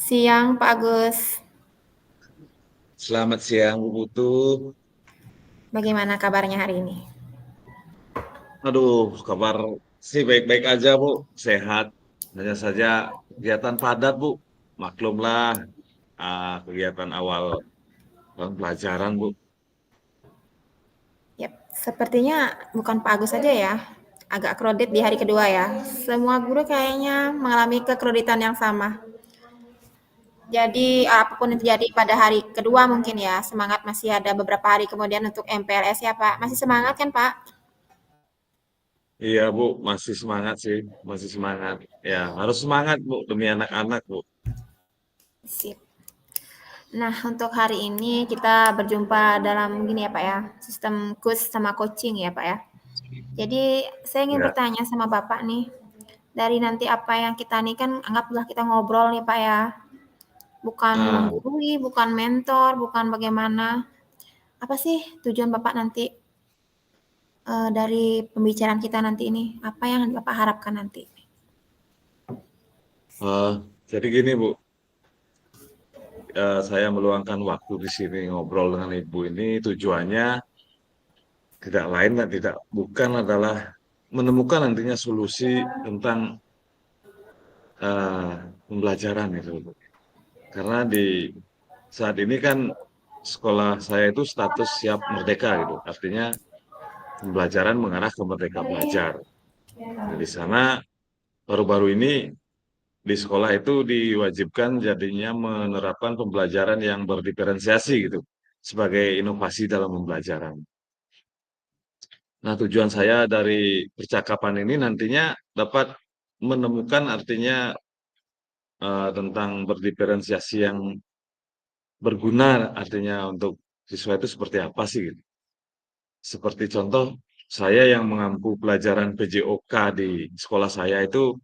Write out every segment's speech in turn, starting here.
Siang, Pak Agus. Selamat siang, Bu Putu. Bagaimana kabarnya hari ini? Aduh, kabar sih baik-baik aja, Bu. Sehat. Hanya saja kegiatan padat, Bu. Maklumlah, kegiatan awal tahun pelajaran, Bu. Yap, sepertinya bukan Pak Agus saja ya. Agak kredit di hari kedua ya. Semua guru kayaknya mengalami kekreditan yang sama. Jadi apapun yang terjadi pada hari kedua mungkin ya, semangat masih ada beberapa hari kemudian untuk MPLS ya Pak. Masih semangat kan Pak? Iya, Bu. Masih semangat sih. Masih semangat. Ya, harus semangat, Bu. Demi anak-anak, Bu. Sip. Nah, untuk hari ini kita berjumpa dalam gini ya Pak ya, sistem quiz sama coaching ya Pak ya. Jadi saya ingin Ya. bertanya sama Bapak nih, dari nanti apa yang kita nih kan anggaplah kita ngobrol nih Pak ya, bukan Ah, menggurui, bukan mentor, bukan bagaimana. Apa sih tujuan Bapak nanti dari pembicaraan kita nanti ini? Apa yang Bapak harapkan nanti? ah, jadi gini, Bu. Saya meluangkan waktu di sini ngobrol dengan Ibu ini tujuannya tidak lain dan tidak bukan adalah menemukan nantinya solusi tentang eh, pembelajaran itu. Karena di saat ini kan sekolah saya itu status siap merdeka gitu. Artinya pembelajaran mengarah ke merdeka belajar. Nah, di sana baru-baru ini di sekolah itu diwajibkan jadinya menerapkan pembelajaran yang berdiferensiasi gitu sebagai inovasi dalam pembelajaran. Nah, tujuan saya dari percakapan ini nantinya dapat menemukan artinya tentang berdiferensiasi yang berguna artinya untuk siswa itu seperti apa sih gitu. Seperti contoh saya yang mengampu pelajaran PJOK di sekolah saya itu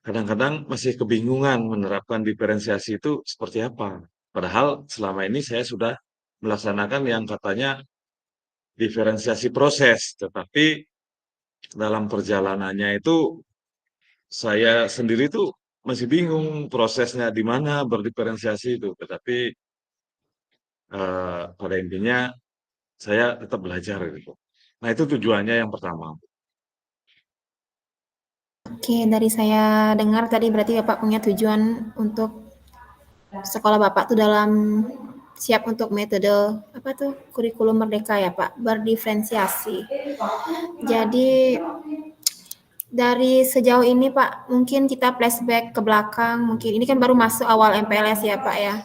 kadang-kadang masih kebingungan menerapkan diferensiasi itu seperti apa. Padahal selama ini saya sudah melaksanakan yang katanya diferensiasi proses, tetapi dalam perjalanannya itu saya sendiri tuh masih bingung prosesnya di mana berdiferensiasi itu. Tetapi pada intinya saya tetap belajar gitu. Nah, itu tujuannya yang pertama. Oke, dari saya dengar tadi berarti Bapak punya tujuan untuk sekolah Bapak tuh dalam siap untuk metode apa tuh kurikulum merdeka ya Pak, berdiferensiasi. Jadi dari sejauh ini Pak, mungkin kita flashback ke belakang, mungkin ini kan baru masuk awal MPLS ya Pak ya.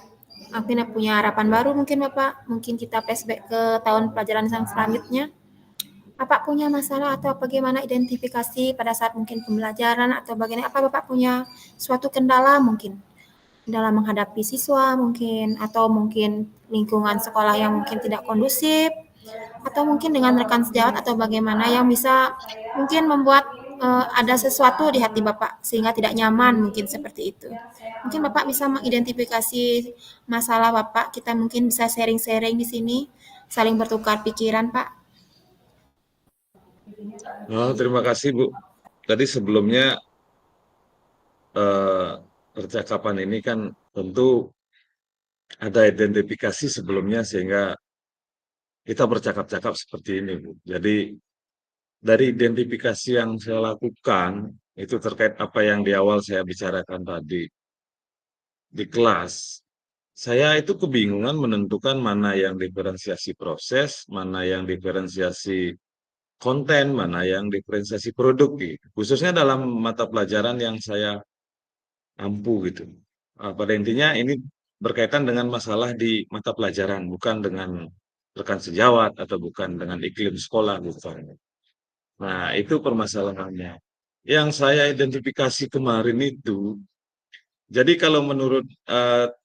Mungkin punya harapan baru mungkin Bapak, mungkin kita flashback ke tahun pelajaran yang selanjutnya. Bapak punya masalah atau bagaimana identifikasi pada saat mungkin pembelajaran atau bagaimana apa Bapak punya suatu kendala mungkin dalam menghadapi siswa mungkin atau mungkin lingkungan sekolah yang mungkin tidak kondusif atau mungkin dengan rekan sejawat atau bagaimana yang bisa mungkin membuat ada sesuatu di hati Bapak sehingga tidak nyaman mungkin seperti itu. Mungkin Bapak bisa mengidentifikasi masalah Bapak, kita mungkin bisa sharing-sharing di sini, saling bertukar pikiran, Pak. Oh, terima kasih, Bu. Tadi sebelumnya eh, percakapan ini kan tentu ada identifikasi sebelumnya sehingga kita bercakap-cakap seperti ini, Bu. Jadi dari identifikasi yang saya lakukan itu terkait apa yang di awal saya bicarakan tadi di kelas. Saya itu kebingungan menentukan mana yang diferensiasi proses, mana yang diferensiasi konten, mana yang diferensiasi produk gitu. Khususnya dalam mata pelajaran yang saya ampu gitu. Pada intinya ini berkaitan dengan masalah di mata pelajaran, bukan dengan rekan sejawat atau bukan dengan iklim sekolah bukan. Nah, itu permasalahannya. Yang saya identifikasi kemarin itu, jadi kalau menurut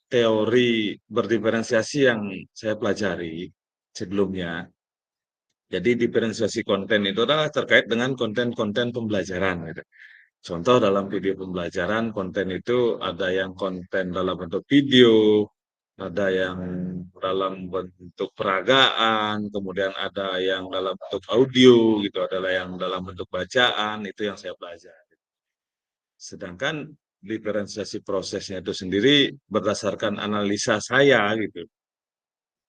teori berdiferensiasi yang saya pelajari sebelumnya, jadi diferensiasi konten itu adalah terkait dengan konten-konten pembelajaran gitu. Contoh dalam video pembelajaran, konten itu ada yang konten dalam bentuk video, ada yang dalam bentuk peragaan, kemudian ada yang dalam bentuk audio gitu, adalah yang dalam bentuk bacaan, itu yang saya pelajari. Sedangkan diferensiasi prosesnya itu sendiri berdasarkan analisa saya gitu.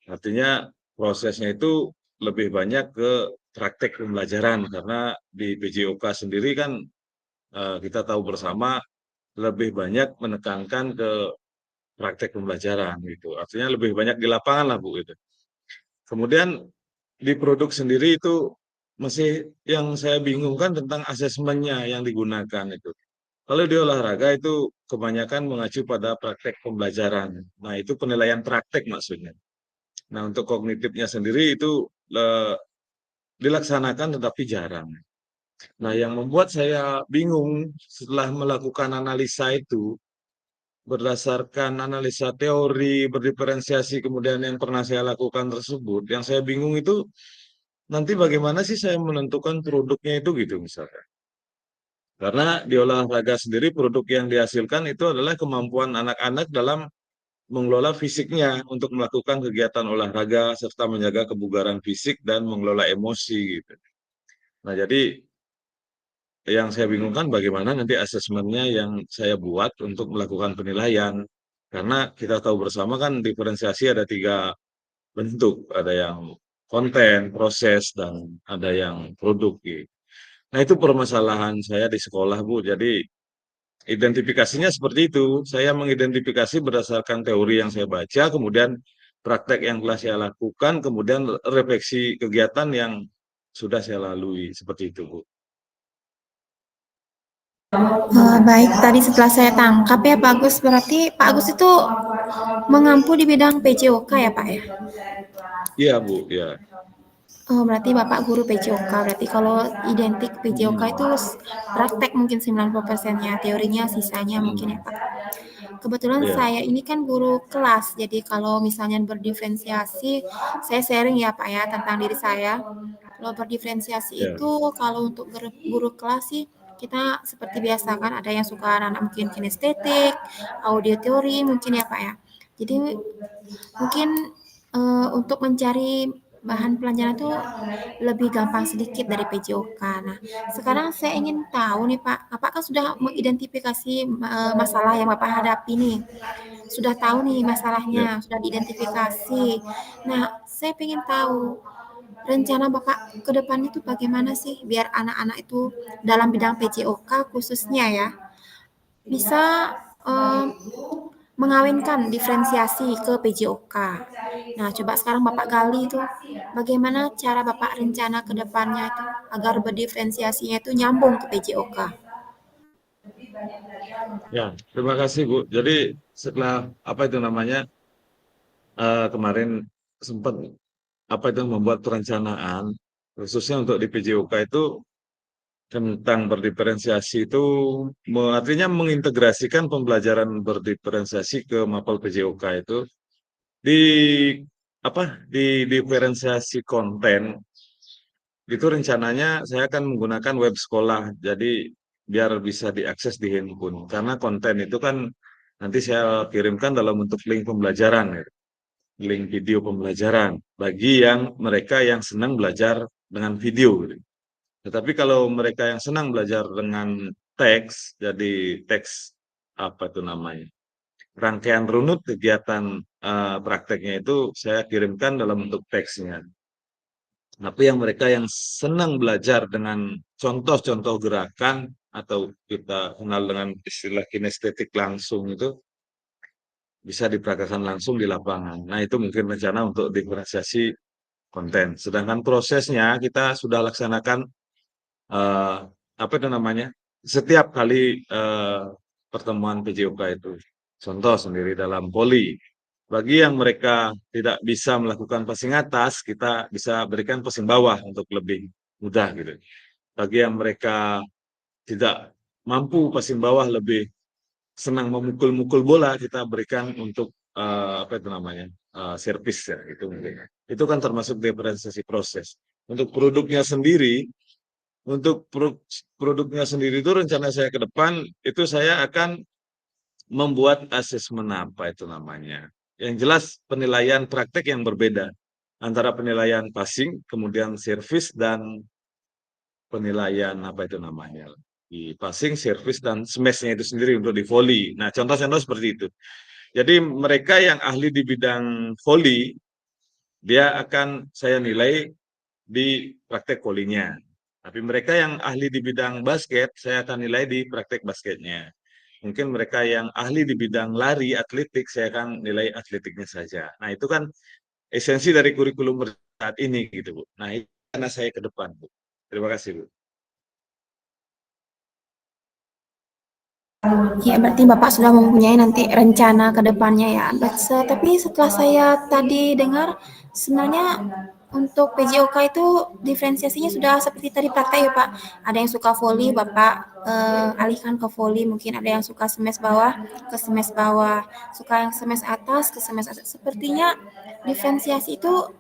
Artinya prosesnya itu lebih banyak ke praktek pembelajaran karena di PJOK sendiri kan kita tahu bersama lebih banyak menekankan ke praktek pembelajaran gitu. Artinya lebih banyak di lapangan lah Bu itu. Kemudian di produk sendiri itu masih yang saya bingungkan tentang asesmennya yang digunakan itu. Kalau di olahraga itu kebanyakan mengacu pada praktek pembelajaran. Nah, itu penilaian praktek maksudnya. Nah, untuk kognitifnya sendiri itu dilaksanakan tetapi jarang. Nah, yang membuat saya bingung setelah melakukan analisa itu, berdasarkan analisa teori, berdiferensiasi, kemudian yang pernah saya lakukan tersebut, yang saya bingung itu nanti bagaimana sih saya menentukan produknya itu gitu misalnya. Karena di olahraga sendiri produk yang dihasilkan itu adalah kemampuan anak-anak dalam mengelola fisiknya untuk melakukan kegiatan olahraga serta menjaga kebugaran fisik dan mengelola emosi gitu. Nah, jadi yang saya bingungkan bagaimana nanti asesmennya yang saya buat untuk melakukan penilaian. Karena kita tahu bersama kan diferensiasi ada 3 bentuk, ada yang konten, proses, dan ada yang produk gitu. Nah, itu permasalahan saya di sekolah, Bu. Jadi identifikasinya seperti itu. Saya mengidentifikasi berdasarkan teori yang saya baca, kemudian praktek yang telah saya lakukan, kemudian refleksi kegiatan yang sudah saya lalui. Seperti itu, Bu. Baik, tadi setelah saya tangkap ya Pak Agus, berarti Pak Agus itu mengampu di bidang PJOK ya Pak ya? Iya, Bu. Ya. Oh, berarti Bapak guru PJOK. Berarti kalau identik PJOK Mm-mm. itu praktek mungkin 90%-nya, teorinya sisanya mungkin ya Mm-mm. Pak. Kebetulan Iya. saya ini kan guru kelas, jadi kalau misalnya berdiferensiasi, saya sharing ya Pak ya tentang diri saya. Kalau berdiferensiasi Ya. itu kalau untuk guru kelas sih kita seperti biasa kan ada yang suka anak mungkin kinestetik, audio teori mungkin ya Pak ya. Jadi mungkin untuk mencari bahan pelajaran itu lebih gampang sedikit dari PJOK. Nah, sekarang saya ingin tahu nih Pak, apakah sudah mengidentifikasi masalah yang Bapak hadapi nih? Sudah tahu nih Ya. masalahnya, sudah diidentifikasi. Nah, saya ingin tahu rencana Bapak ke depannya itu bagaimana sih biar anak-anak itu dalam bidang PJOK khususnya ya bisa eh, mengawinkan diferensiasi ke PJOK. Nah, coba sekarang Bapak gali itu bagaimana cara Bapak rencana ke depannya itu agar berdiferensiasinya itu nyambung ke PJOK. Ya. Terima kasih, Bu. Jadi setelah apa itu namanya kemarin sempat apa itu membuat perencanaan khususnya untuk di PJOK itu tentang berdiferensiasi itu artinya mengintegrasikan pembelajaran berdiferensiasi ke mapel PJOK itu di apa di diferensiasi konten itu rencananya saya akan menggunakan web sekolah jadi biar bisa diakses di handphone karena konten itu kan nanti saya kirimkan dalam bentuk link pembelajaran ya. Link video pembelajaran bagi yang mereka yang senang belajar dengan video gitu. Tetapi kalau mereka yang senang belajar dengan teks, jadi teks apa itu namanya? Rangkaian runut kegiatan prakteknya itu saya kirimkan dalam bentuk teksnya. Tapi yang mereka yang senang belajar dengan contoh-contoh gerakan atau kita kenal dengan istilah kinestetik langsung itu bisa dipraktekkan langsung di lapangan. Nah, itu mungkin rencana untuk diferensiasi konten. Sedangkan prosesnya kita sudah laksanakan eh, apa itu namanya? Setiap kali pertemuan PJOK itu. Contoh sendiri dalam poli. Bagi yang mereka tidak bisa melakukan passing atas, kita bisa berikan passing bawah untuk lebih mudah gitu. Bagi yang mereka tidak mampu passing bawah lebih senang memukul-mukul bola, kita berikan untuk apa itu namanya? Servis ya itu mungkin. Itu kan termasuk diferensiasi proses. Untuk produknya sendiri untuk produknya sendiri itu rencana saya ke depan itu saya akan membuat asesmen apa itu namanya. Yang jelas penilaian praktek yang berbeda antara penilaian passing, kemudian servis dan penilaian apa itu namanya di passing, servis, dan smash-nya itu sendiri untuk di volley. Nah, contoh-contoh seperti itu. Jadi mereka yang ahli di bidang volley, dia akan saya nilai di praktek volley-nya. Tapi mereka yang ahli di bidang basket, saya akan nilai di praktek basketnya. Mungkin mereka yang ahli di bidang lari, atletik, saya akan nilai atletiknya saja. Nah, itu kan esensi dari kurikulum saat ini gitu, Bu. Nah, itu karena saya ke depan, Bu. Terima kasih, Bu. Ya, berarti Bapak sudah mempunyai nanti rencana ke depannya ya. Tapi setelah saya tadi dengar, sebenarnya untuk PJOK itu diferensiasinya sudah seperti tadi praktek ya Pak. Ada yang suka volley, Bapak alihkan ke volley. Mungkin ada yang suka smash bawah ke smash bawah, suka yang smash atas ke smash atas. Sepertinya diferensiasi itu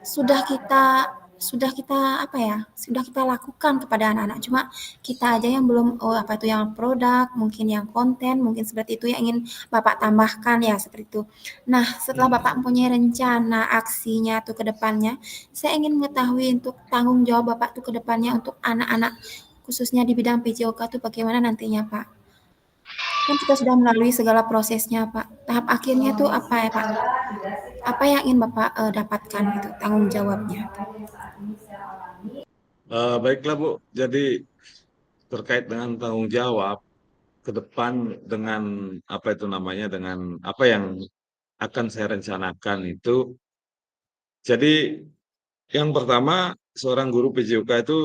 sudah kita sudah kita apa ya sudah kita lakukan kepada anak-anak, cuma kita aja yang belum, oh apa itu yang produk, mungkin yang konten, mungkin seperti itu yang ingin Bapak tambahkan ya, seperti itu. Nah, setelah Bapak Hmm. mempunyai rencana aksinya tuh ke depannya, saya ingin mengetahui untuk tanggung jawab Bapak tuh ke depannya untuk anak-anak khususnya di bidang PJOK tuh bagaimana nantinya Pak? Kan kita sudah melalui segala prosesnya Pak. Tahap akhirnya tuh apa ya Pak? Apa yang ingin Bapak dapatkan gitu, tanggung jawabnya? Baiklah, Bu. Jadi terkait dengan tanggung jawab ke depan dengan apa itu namanya, dengan apa yang akan saya rencanakan itu. Jadi yang pertama, seorang guru PJOK itu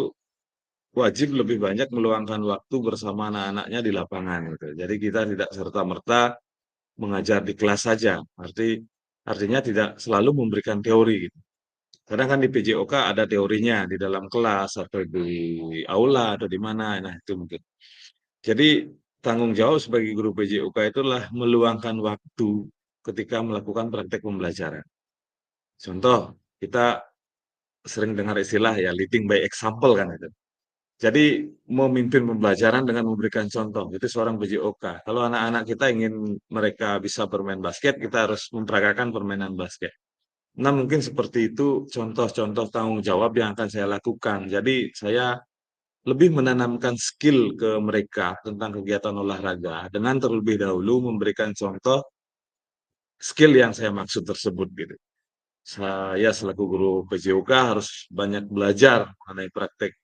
wajib lebih banyak meluangkan waktu bersama anak-anaknya di lapangan gitu. Jadi kita tidak serta-merta mengajar di kelas saja. Artinya tidak selalu memberikan teori gitu. Kadang kan di PJOK ada teorinya di dalam kelas atau di aula atau di mana. Nah, itu mungkin. Jadi tanggung jawab sebagai guru PJOK itulah meluangkan waktu ketika melakukan praktek pembelajaran. Contoh, kita sering dengar istilah ya leading by example kan itu. Jadi memimpin pembelajaran dengan memberikan contoh, itu seorang PJOK. Kalau anak-anak kita ingin mereka bisa bermain basket, kita harus memperagakan permainan basket. Nah, mungkin seperti itu contoh-contoh tanggung jawab yang akan saya lakukan. Jadi saya lebih menanamkan skill ke mereka tentang kegiatan olahraga dengan terlebih dahulu memberikan contoh skill yang saya maksud tersebut gitu. Saya selaku guru PJOK harus banyak belajar mengenai praktek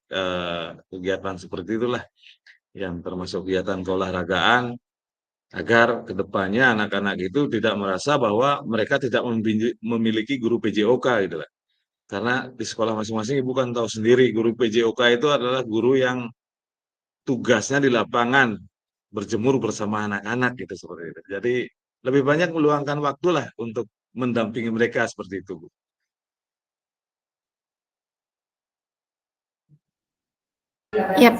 kegiatan seperti itulah yang termasuk kegiatan keolahragaan agar kedepannya anak-anak itu tidak merasa bahwa mereka tidak memiliki guru PJOK gitu lah. Karena di sekolah masing-masing ibu kan tahu sendiri guru PJOK itu adalah guru yang tugasnya di lapangan berjemur bersama anak-anak gitu seperti itu. Jadi lebih banyak meluangkan waktu lah untuk mendampingi mereka seperti itu, Bu. Yap,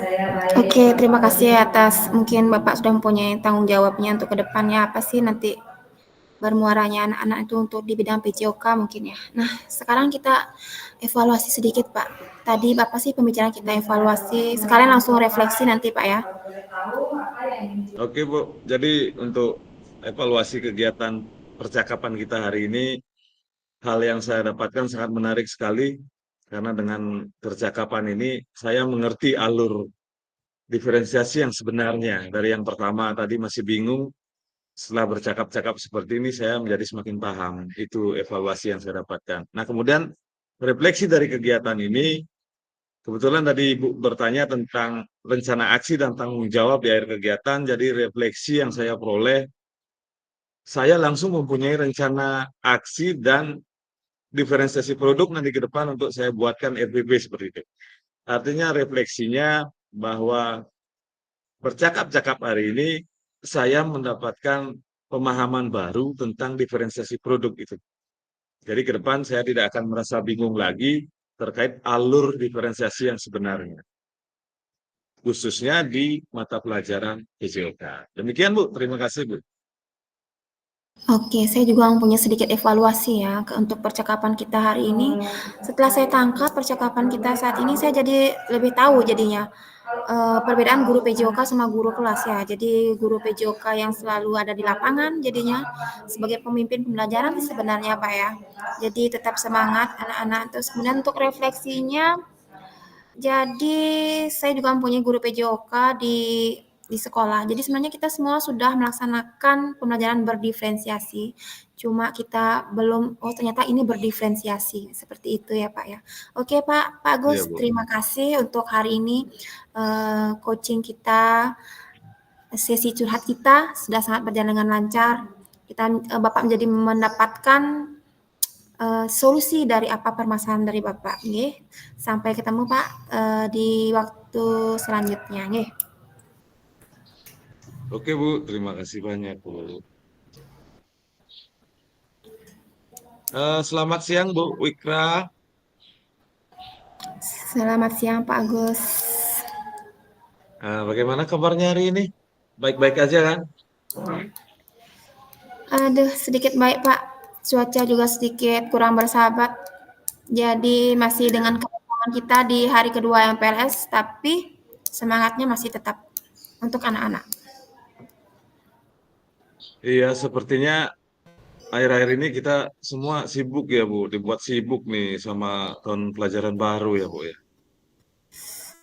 oke, terima kasih atas mungkin Bapak sudah mempunyai tanggung jawabnya untuk ke depannya apa sih nanti bermuaranya anak-anak itu untuk di bidang PJOK mungkin ya. Nah, sekarang kita evaluasi sedikit Pak. Tadi Bapak sih pembicaraan kita evaluasi, sekalian langsung refleksi nanti Pak ya. Oke, Bu. Jadi untuk evaluasi kegiatan percakapan kita hari ini, hal yang saya dapatkan sangat menarik sekali karena dengan percakapan ini saya mengerti alur diferensiasi yang sebenarnya. Dari yang pertama tadi masih bingung, setelah bercakap-cakap seperti ini saya menjadi semakin paham. Itu evaluasi yang saya dapatkan. Nah, kemudian refleksi dari kegiatan ini, kebetulan tadi Ibu bertanya tentang rencana aksi dan tanggung jawab di akhir kegiatan. Jadi refleksi yang saya peroleh, saya langsung mempunyai rencana aksi dan diferensiasi produk nanti ke depan untuk saya buatkan RPP seperti itu. Artinya refleksinya bahwa bercakap-cakap hari ini saya mendapatkan pemahaman baru tentang diferensiasi produk itu. Jadi ke depan saya tidak akan merasa bingung lagi terkait alur diferensiasi yang sebenarnya, khususnya di mata pelajaran PJOK. Demikian Bu, terima kasih Bu. Oke, saya juga mempunyai sedikit evaluasi ya untuk percakapan kita hari ini. Setelah saya tangkap percakapan kita saat ini, saya jadi lebih tahu jadinya perbedaan guru PJOK sama guru kelas ya. Jadi guru PJOK yang selalu ada di lapangan, jadinya sebagai pemimpin pembelajaran sebenarnya Pak ya. Jadi tetap semangat anak-anak. Terus kemudian untuk refleksinya, Jadi saya juga mempunyai guru PJOK di sekolah. Jadi sebenarnya kita semua sudah melaksanakan pembelajaran berdiferensiasi. Cuma kita belum, oh ternyata ini berdiferensiasi. Seperti itu ya Pak ya. Oke Pak Iya, Agus, Bu. terima kasih untuk hari ini coaching kita, sesi curhat kita sudah sangat berjalan dengan lancar. Bapak menjadi mendapatkan solusi dari apa permasalahan dari Bapak, nggih. Sampai ketemu Pak di waktu selanjutnya, nggih. Oke, Bu. Terima kasih banyak, Bu. Selamat siang, Bu Wikra. Selamat siang Pak Agus. Bagaimana kabarnya hari ini? Baik-baik aja kan? Aduh, sedikit baik Pak. Cuaca juga sedikit kurang bersahabat. Jadi masih dengan kedatangan kita di hari kedua MPLS, tapi semangatnya masih tetap untuk anak-anak. Iya, sepertinya akhir-akhir ini kita semua sibuk ya, Bu. Dibuat sibuk nih sama tahun pelajaran baru ya, Bu ya.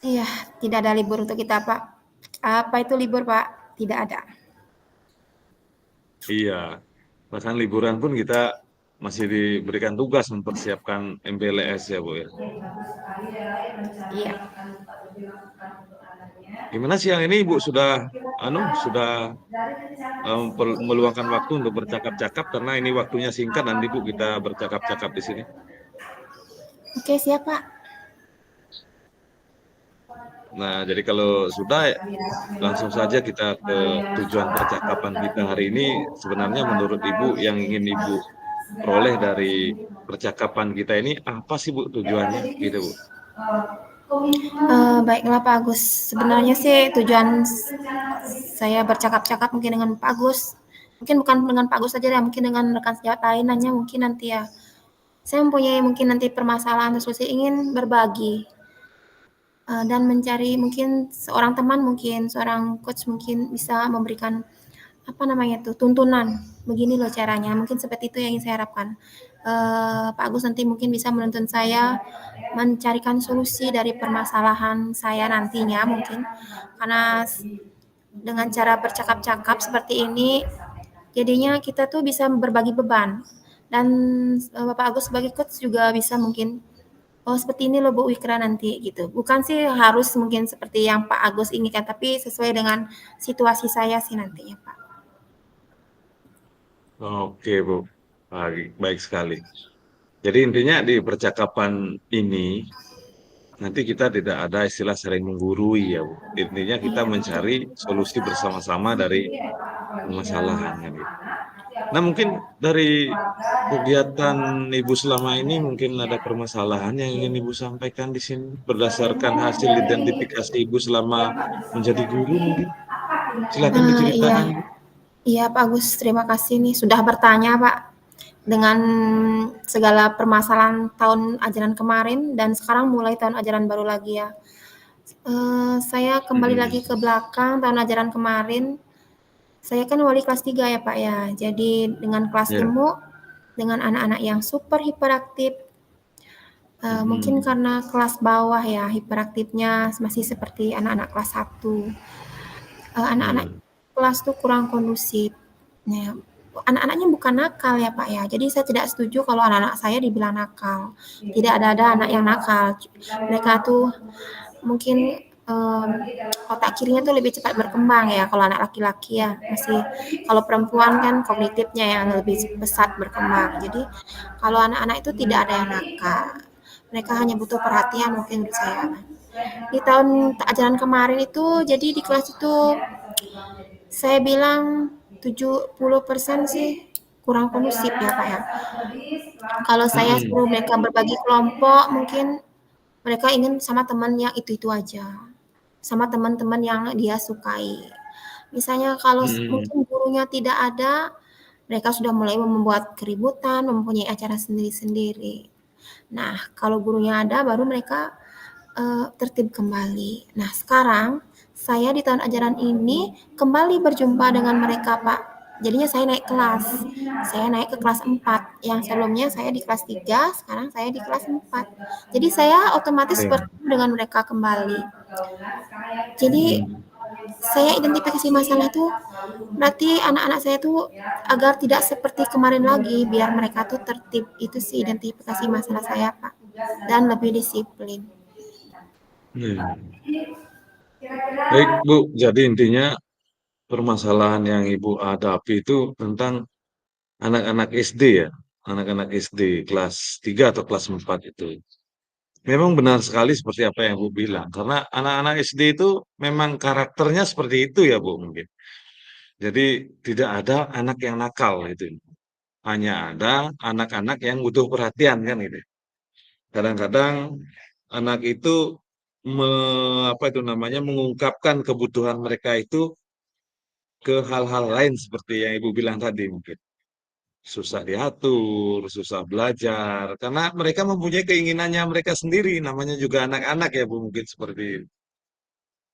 Iya, tidak ada libur untuk kita Pak. Apa itu libur Pak? Tidak ada. Iya, bahkan liburan pun kita masih diberikan tugas mempersiapkan MPLS ya, Bu ya. Iya. Gimana siang ini Ibu sudah meluangkan waktu untuk bercakap-cakap karena ini waktunya singkat nanti Bu kita bercakap-cakap di sini. Oke, siap Pak. Nah, jadi kalau sudah langsung saja kita ke tujuan percakapan kita hari ini. Sebenarnya menurut Ibu yang ingin Ibu peroleh dari percakapan kita ini apa sih Bu tujuannya gitu Bu? Baiklah Pak Agus, sebenarnya sih tujuan saya bercakap-cakap mungkin dengan Pak Agus, mungkin bukan dengan Pak Agus saja ya, mungkin dengan rekan sejawat lainnya mungkin nanti ya. Saya mempunyai mungkin nanti permasalahan atau solusi ingin berbagi dan mencari mungkin seorang teman, mungkin seorang coach mungkin bisa memberikan apa namanya tuh tuntunan. Begini loh caranya, mungkin seperti itu yang ingin saya harapkan. Pak Agus nanti mungkin bisa menuntun saya mencarikan solusi dari permasalahan saya nantinya mungkin karena dengan cara bercakap-cakap seperti ini jadinya kita tuh bisa berbagi beban dan Bapak Agus sebagai coach juga bisa mungkin oh seperti ini loh Bu Wikra nanti gitu bukan sih harus mungkin seperti yang Pak Agus inginkan tapi sesuai dengan situasi saya sih nantinya Pak. Oke Bu, baik, baik sekali. Jadi intinya di percakapan ini nanti kita tidak ada istilah saling menggurui ya Bu. Intinya kita mencari solusi bersama-sama dari permasalahan kan gitu. Nah mungkin dari kegiatan Ibu selama ini mungkin ada permasalahan yang ingin Ibu sampaikan di sini berdasarkan hasil identifikasi Ibu selama menjadi guru mungkin. Silakan Iya, diceritakan Ibu. iya Pak Agus, terima kasih nih sudah bertanya Pak dengan segala permasalahan tahun ajaran kemarin dan sekarang mulai tahun ajaran baru lagi ya. Saya kembali lagi Mm-mm. ke belakang tahun ajaran kemarin. Saya kan wali kelas 3 ya Pak ya. Jadi dengan kelas Ya. gemuk, dengan anak-anak yang super hiperaktif, mungkin Mm-mm. karena kelas bawah ya hiperaktifnya masih seperti anak-anak kelas 1. Anak-anak Mm. kelas tuh kurang kondusif. Nah, anak-anaknya bukan nakal ya Pak ya. Jadi saya tidak setuju kalau anak-anak saya dibilang nakal. Tidak ada anak yang nakal. Mereka tuh mungkin otak kirinya tuh lebih cepat berkembang ya kalau anak laki-laki ya masih kalau perempuan kan kognitifnya yang lebih pesat berkembang jadi kalau anak-anak itu tidak ada yang nakal mereka hanya butuh perhatian mungkin menurut saya di tahun ajaran kemarin itu jadi di kelas itu saya bilang 70% sih kurang kondusif ya Pak ya kalau saya Mm-mm. suruh mereka berbagi kelompok mungkin mereka ingin sama teman yang itu-itu aja sama teman-teman yang dia sukai. Misalnya kalau Mm-mm. mungkin gurunya tidak ada, mereka sudah mulai membuat keributan, mempunyai acara sendiri-sendiri. Nah, kalau gurunya ada, baru mereka tertib kembali. Nah, sekarang saya di tahun ajaran ini kembali berjumpa dengan mereka, Pak. Jadinya saya naik kelas. Saya naik ke kelas 4. Yang sebelumnya saya di kelas 3, sekarang saya di kelas 4. Jadi saya otomatis Iya. bertemu dengan mereka kembali. Jadi Hmm. saya identifikasi masalah tuh berarti anak-anak saya tuh agar tidak seperti kemarin lagi, biar mereka tuh tertib. Itu sih identifikasi masalah saya, Pak. Dan lebih disiplin. Hmm. Baik, Bu. Jadi intinya permasalahan yang Ibu hadapi itu tentang anak-anak SD ya, anak-anak SD kelas 3 atau kelas 4 itu. Memang benar sekali seperti apa yang Bu bilang, karena anak-anak SD itu memang karakternya seperti itu ya Bu mungkin. Jadi tidak ada anak yang nakal itu. Hanya ada anak-anak yang butuh perhatian kan gitu. Kadang-kadang anak itu apa itu namanya mengungkapkan kebutuhan mereka itu ke hal-hal lain seperti yang Ibu bilang tadi mungkin. Susah diatur, susah belajar, karena mereka mempunyai keinginannya mereka sendiri, namanya juga anak-anak ya Bu, mungkin seperti itu.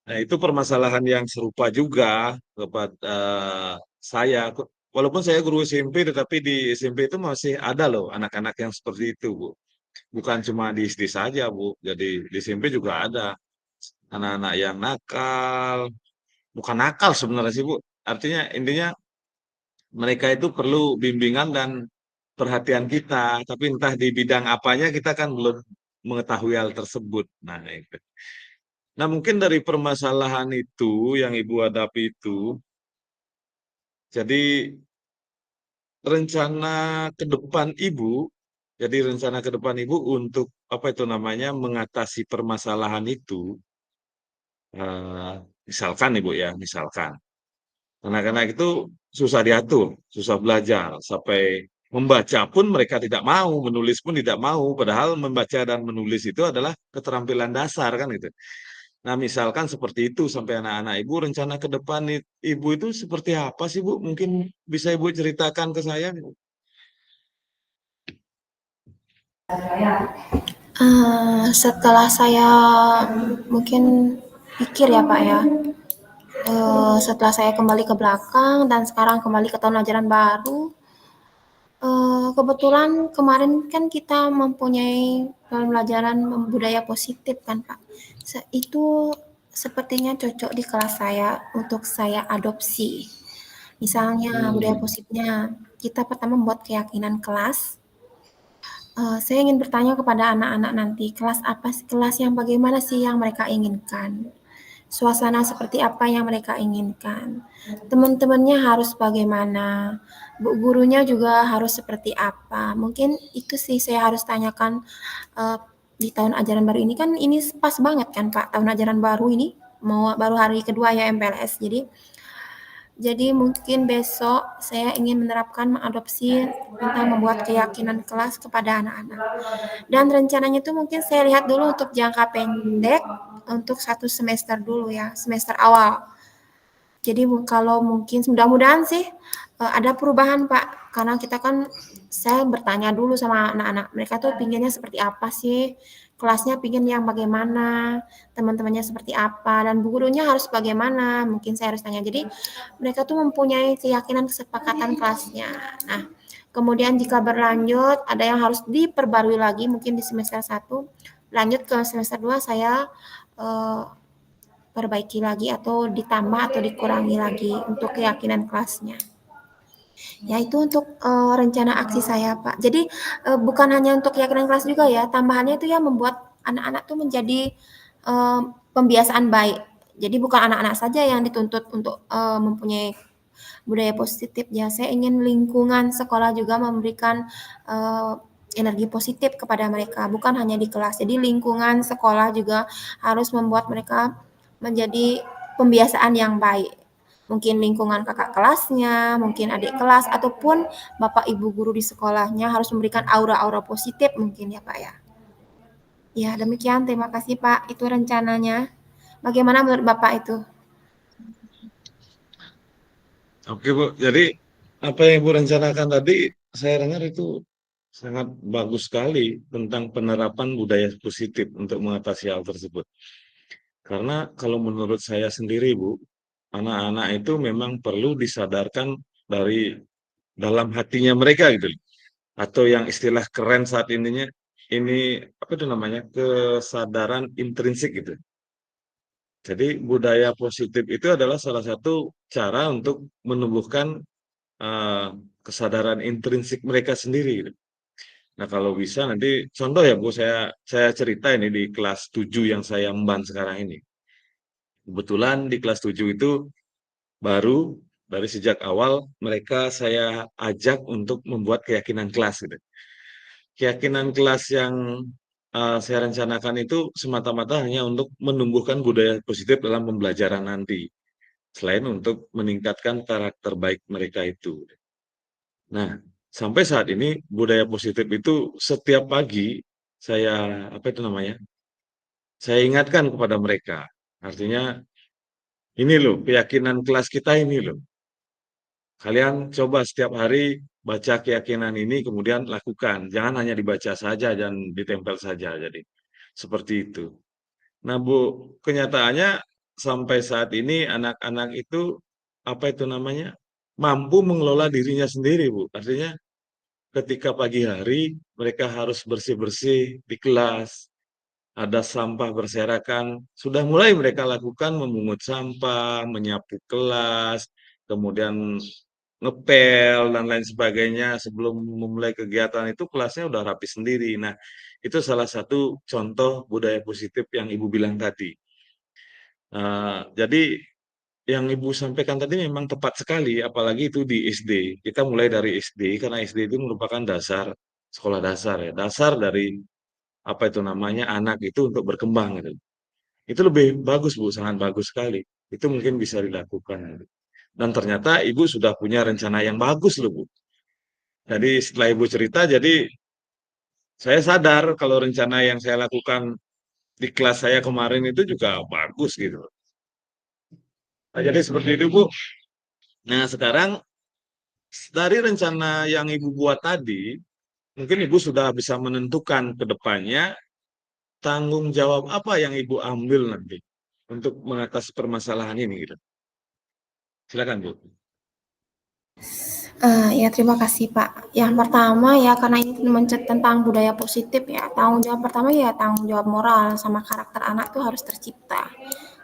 Nah, itu permasalahan yang serupa juga kepada saya. Walaupun saya guru SMP, tetapi di SMP itu masih ada loh anak-anak yang seperti itu, Bu. Bukan cuma di SD saja, Bu. Jadi di SMP juga ada anak-anak yang nakal. Bukan nakal sebenarnya sih, Bu. Artinya intinya mereka itu perlu bimbingan dan perhatian kita, tapi entah di bidang apanya kita kan belum mengetahui hal tersebut. Nah, itu. Nah, mungkin dari permasalahan itu yang Ibu hadapi itu, jadi rencana ke depan Ibu, jadi rencana ke depan Ibu untuk apa itu namanya mengatasi permasalahan itu, eh, misalkan Ibu ya, misalkan anak-anak itu susah diatur, susah belajar, sampai membaca pun mereka tidak mau, menulis pun tidak mau, padahal membaca dan menulis itu adalah keterampilan dasar kan gitu. Nah, misalkan seperti itu sampai anak-anak Ibu rencana ke depan Ibu itu seperti apa sih Bu? Mungkin bisa Ibu ceritakan ke saya? Setelah saya mungkin pikir ya Pak ya, setelah saya kembali ke belakang dan sekarang kembali ke tahun ajaran baru, kebetulan kemarin kan kita mempunyai pembelajaran budaya positif kan Pak. Itu sepertinya cocok di kelas saya untuk saya adopsi. Misalnya budaya Hmm. positifnya, kita pertama membuat keyakinan kelas. Saya ingin bertanya kepada anak-anak nanti, kelas apa sih, kelas yang bagaimana sih yang mereka inginkan? Suasana seperti apa yang mereka inginkan? Teman-temannya harus bagaimana? Bu gurunya juga harus seperti apa? Mungkin itu sih saya harus tanyakan di tahun ajaran baru ini kan ini pas banget kan Pak, tahun ajaran baru ini mau baru hari kedua ya MPLS. Jadi mungkin besok saya ingin menerapkan mengadopsi tentang membuat keyakinan kelas kepada anak-anak. Dan rencananya itu mungkin saya lihat dulu untuk jangka pendek untuk 1 semester dulu ya, semester awal. Jadi kalau mungkin mudah-mudahan sih ada perubahan Pak, karena kita kan saya bertanya dulu sama anak-anak, mereka tuh pinginnya seperti apa sih, kelasnya pingin yang bagaimana, teman-temannya seperti apa, dan bu gurunya harus bagaimana, mungkin saya harus tanya. Jadi mereka tuh mempunyai keyakinan kesepakatan kelasnya. Nah, kemudian jika berlanjut ada yang harus diperbarui lagi mungkin di semester 1, lanjut ke semester 2 saya eh, perbaiki lagi atau ditambah atau dikurangi lagi untuk keyakinan kelasnya. Ya itu untuk rencana aksi saya Pak. Jadi bukan hanya untuk keyakinan kelas juga ya, tambahannya itu ya membuat anak-anak tuh menjadi pembiasaan baik. Jadi bukan anak-anak saja yang dituntut untuk mempunyai budaya positif ya. Saya ingin lingkungan sekolah juga memberikan energi positif kepada mereka, bukan hanya di kelas. Jadi lingkungan sekolah juga harus membuat mereka menjadi pembiasaan yang baik. Mungkin lingkungan kakak kelasnya, mungkin adik kelas, ataupun bapak ibu guru di sekolahnya harus memberikan aura-aura positif mungkin ya Pak ya. Ya demikian, terima kasih Pak. Itu rencananya. Bagaimana menurut Bapak itu? Oke Bu, jadi apa yang Ibu rencanakan tadi saya dengar itu sangat bagus sekali tentang penerapan budaya positif untuk mengatasi hal tersebut. Karena kalau menurut saya sendiri Bu, anak-anak itu memang perlu disadarkan dari dalam hatinya mereka gitu. Atau yang istilah keren saat ini apa itu namanya? Kesadaran intrinsik gitu. Jadi budaya positif itu adalah salah satu cara untuk menumbuhkan eh, kesadaran intrinsik mereka sendiri gitu. Nah, kalau bisa nanti contoh ya Bu, saya cerita ini di kelas 7 yang saya emban sekarang ini. Kebetulan di kelas 7 itu baru dari sejak awal mereka saya ajak untuk membuat keyakinan kelas gitu. Keyakinan kelas yang saya rencanakan itu semata-mata hanya untuk menumbuhkan budaya positif dalam pembelajaran nanti, selain untuk meningkatkan karakter baik mereka itu. Nah, sampai saat ini budaya positif itu setiap pagi saya apa itu namanya? Saya ingatkan kepada mereka. Artinya ini loh keyakinan kelas kita ini loh. Kalian coba setiap hari baca keyakinan ini kemudian lakukan. Jangan hanya dibaca saja dan ditempel saja. Jadi seperti itu. Nah, Bu, kenyataannya sampai saat ini anak-anak itu apa itu namanya? Mampu mengelola dirinya sendiri, Bu. Artinya ketika pagi hari mereka harus bersih-bersih di kelas, ada sampah berserakan, sudah mulai mereka lakukan memungut sampah, menyapu kelas, kemudian ngepel dan lain sebagainya. Sebelum memulai kegiatan itu kelasnya udah rapi sendiri. Nah, itu salah satu contoh budaya positif yang Ibu bilang tadi. Jadi yang Ibu sampaikan tadi memang tepat sekali, apalagi itu di SD. Kita mulai dari SD karena SD itu merupakan dasar sekolah dasar ya, dasar dari apa itu namanya anak itu untuk berkembang gitu. Itu lebih bagus Bu, sangat bagus sekali. Itu mungkin bisa dilakukan. Dan ternyata Ibu sudah punya rencana yang bagus loh Bu. Jadi setelah Ibu cerita, jadi saya sadar kalau rencana yang saya lakukan di kelas saya kemarin itu juga bagus gitu. Nah, jadi seperti itu Bu. Nah sekarang dari rencana yang Ibu buat tadi, mungkin Ibu sudah bisa menentukan ke depannya tanggung jawab apa yang Ibu ambil nanti untuk mengatasi permasalahan ini gitu. Silakan Bu. Ya terima kasih Pak. Yang pertama ya karena ini tentang budaya positif ya, tanggung jawab pertama ya tanggung jawab moral sama karakter anak itu harus tercipta.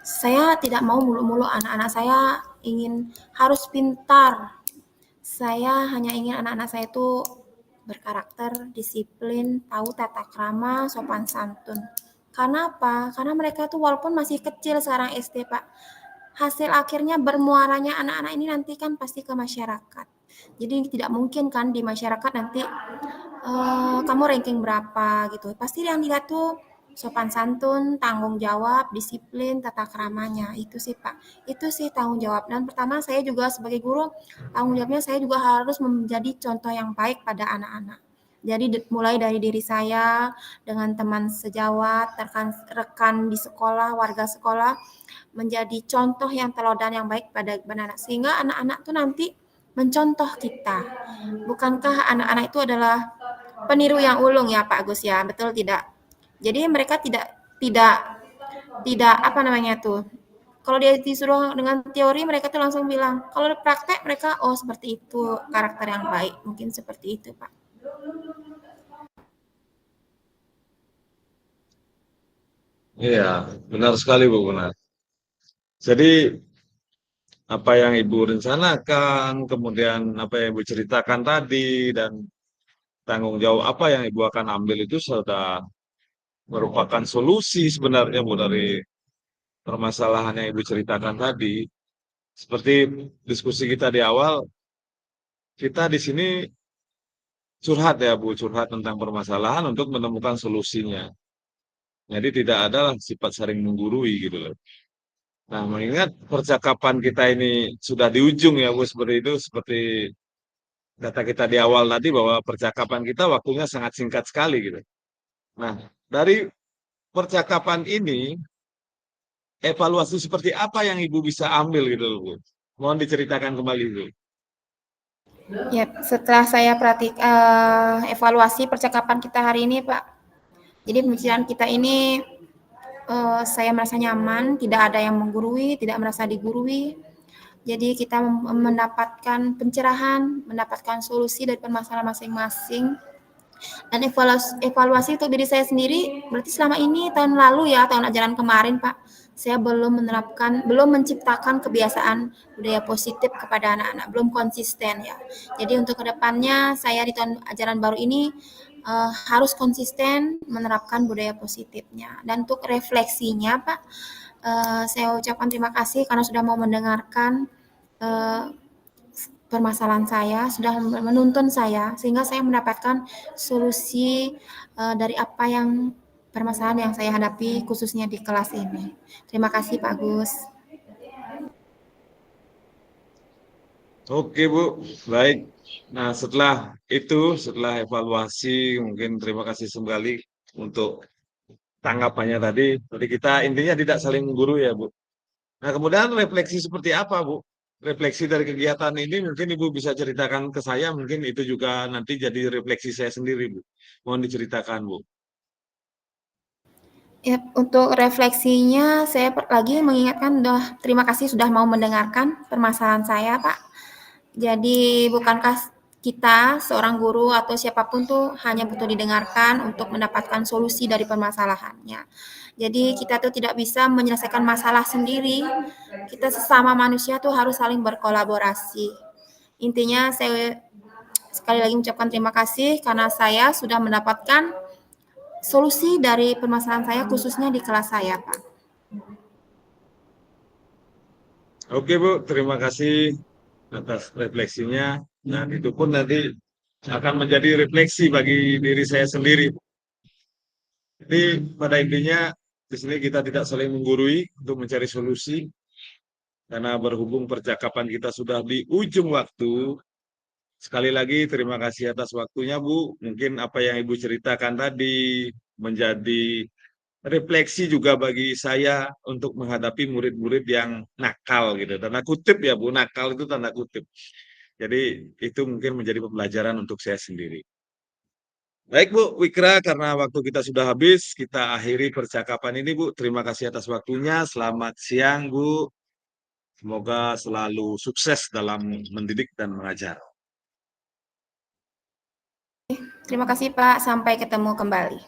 Saya tidak mau mulu-mulu anak-anak saya ingin harus pintar. Saya hanya ingin anak-anak saya itu berkarakter, disiplin, tahu tata krama, sopan santun. Karena apa? Karena mereka tuh walaupun masih kecil sekarang SD, Pak, hasil akhirnya bermuaranya anak-anak ini nanti kan pasti ke masyarakat. Jadi tidak mungkin kan di masyarakat nanti kamu ranking berapa gitu. Pasti yang dilihat tuh sopan santun, tanggung jawab, disiplin, tata keramanya. Itu sih Pak. Itu sih tanggung jawab. Dan pertama saya juga sebagai guru, tanggung jawabnya saya juga harus menjadi contoh yang baik pada anak-anak. Jadi mulai dari diri saya dengan teman sejawat, rekan di sekolah, warga sekolah, menjadi contoh yang teladan yang baik pada anak-anak. Sehingga anak-anak tuh nanti mencontoh kita. Bukankah anak-anak itu adalah peniru yang ulung ya Pak Agus ya, betul tidak? Jadi mereka tidak tidak tidak apa namanya tuh. Kalau dia disuruh dengan teori mereka tuh langsung bilang. Kalau praktek mereka oh seperti itu karakter yang baik. Mungkin seperti itu Pak. Iya, benar sekali Bu, benar. Jadi apa yang Ibu rencanakan, kemudian apa yang Ibu ceritakan tadi, dan tanggung jawab apa yang Ibu akan ambil itu sudah merupakan solusi sebenarnya Bu dari permasalahan yang Ibu ceritakan tadi. Seperti diskusi kita di awal, kita di sini curhat ya Bu, curhat tentang permasalahan untuk menemukan solusinya. Jadi tidak ada sifat saling menggurui gitu loh. Nah, mengingat percakapan kita ini sudah di ujung ya Bu, seperti itu, seperti kata kita di awal tadi bahwa percakapan kita waktunya sangat singkat sekali gitu. Nah, dari percakapan ini, evaluasi seperti apa yang Ibu bisa ambil gitu loh, Bu? Mohon diceritakan kembali, Bu. Ya, setelah saya evaluasi percakapan kita hari ini, Pak. Jadi pembicaraan kita ini saya merasa nyaman, tidak ada yang menggurui, tidak merasa digurui. Jadi kita mendapatkan pencerahan, mendapatkan solusi dari permasalahan masing-masing. Dan evaluasi untuk diri saya sendiri, berarti selama ini tahun lalu ya, tahun ajaran kemarin Pak, saya belum menciptakan kebiasaan budaya positif kepada anak-anak, belum konsisten ya. Jadi untuk kedepannya saya di tahun ajaran baru ini harus konsisten menerapkan budaya positifnya. Dan untuk refleksinya Pak, saya ucapkan terima kasih karena sudah mau mendengarkan eh, permasalahan saya, sudah menuntun saya, sehingga saya mendapatkan solusi dari apa yang permasalahan yang saya hadapi khususnya di kelas ini. Terima kasih Pak Gus. Oke Bu, baik. Nah setelah evaluasi, mungkin terima kasih sekali untuk tanggapannya tadi. Jadi kita intinya tidak saling menggurui ya Bu. Nah kemudian refleksi seperti apa Bu? Refleksi dari kegiatan ini mungkin Ibu bisa ceritakan ke saya, mungkin itu juga nanti jadi refleksi saya sendiri Bu. Mohon diceritakan Bu. Ya, untuk refleksinya saya lagi mengingatkan terima kasih sudah mau mendengarkan permasalahan saya Pak. Jadi bukankah kita seorang guru atau siapapun tuh hanya butuh didengarkan untuk mendapatkan solusi dari permasalahannya. Jadi kita tuh tidak bisa menyelesaikan masalah sendiri. Kita sesama manusia tuh harus saling berkolaborasi. Intinya saya sekali lagi mengucapkan terima kasih karena saya sudah mendapatkan solusi dari permasalahan saya khususnya di kelas saya, Pak. Oke Bu, terima kasih atas refleksinya. Dan itu pun nanti akan menjadi refleksi bagi diri saya sendiri. Jadi pada intinya di sini kita tidak saling menggurui untuk mencari solusi karena berhubung percakapan kita sudah di ujung waktu. Sekali lagi terima kasih atas waktunya Bu. Mungkin apa yang Ibu ceritakan tadi menjadi refleksi juga bagi saya untuk menghadapi murid-murid yang nakal gitu. Tanda kutip ya Bu, nakal itu tanda kutip. Jadi itu mungkin menjadi pembelajaran untuk saya sendiri. Baik Bu Wikra, karena waktu kita sudah habis, kita akhiri percakapan ini Bu. Terima kasih atas waktunya. Selamat siang Bu. Semoga selalu sukses dalam mendidik dan mengajar. Terima kasih Pak, sampai ketemu kembali.